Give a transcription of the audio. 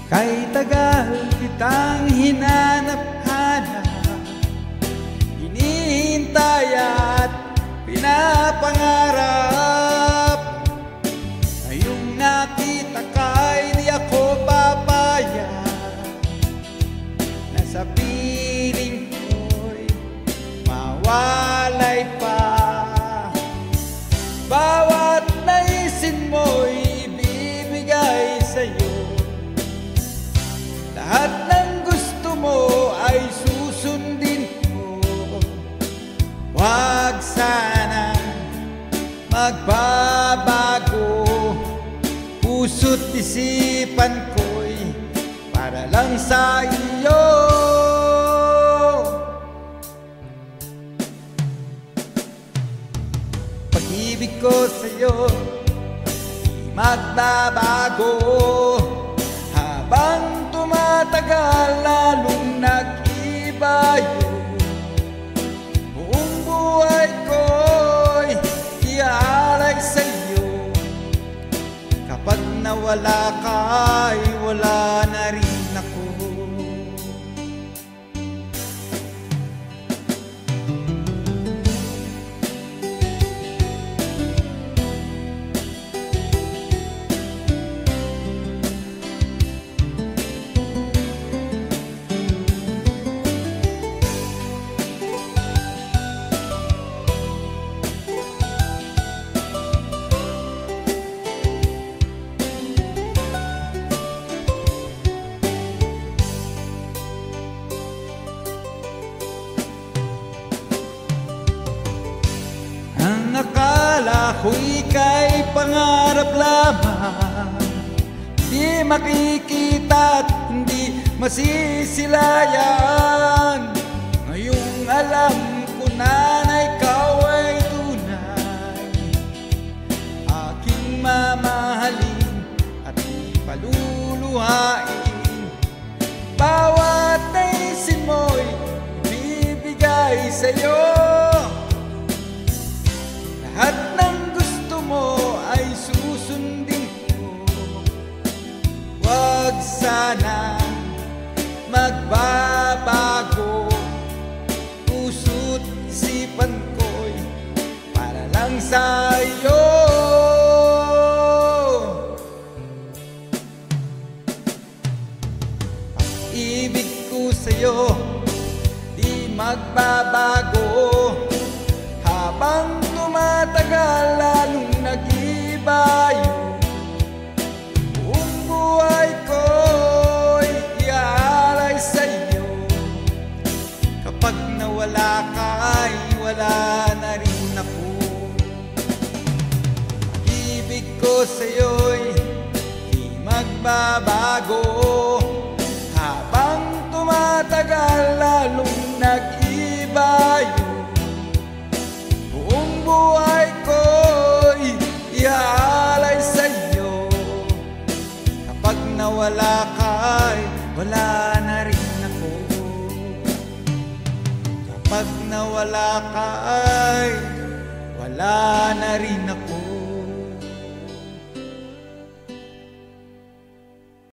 Kay tagal kitang hinanap-hanap, hinihintay at pinapangarap. Ngayong nakita ka'y di ako papaya, na sa piling ko'y mawalay pa. Bawat naisin mo'y ibibigay sa'yo, lahat ng gusto mo ay susundin ko. Huwag sanang magbabago, puso't isipan ko'y para lang sa iyo. Pag-ibig ko sa'yo di magbabago, habang tumatagal lalong nag-iba yun. Buong buhay ko'y iaalay sa'yo, kapag nawala ka'y wala na rin ako. Ang akala ko'y kay pangarap lamang, di makikita at hindi masisilayan. Ngayong alam ko na ikaw ay tunay, aking mamahalin at paluluhain. Bawat naisin mo'y ibibigay sa'yo, lahat ng gusto mo ay susundin ko. Huwag sana magbabago, puso't isipan ko'y para lang sa iyo. Pag-ibig ko sa'yo di magbabago, habang tumatagal lalong nag-iba yun. Buong buhay ko'y iaalay sa'yo, kapag nawala ka'y wala na rin ako. Pag-ibig ko sa'yo'y di magbabago, habang tumatagal lalong nag-iba yun. Buong buhay ko'y iaalay sa'yo, kapag nawala ka'y wala na rin ako. Kapag nawala ka'y wala na rin ako.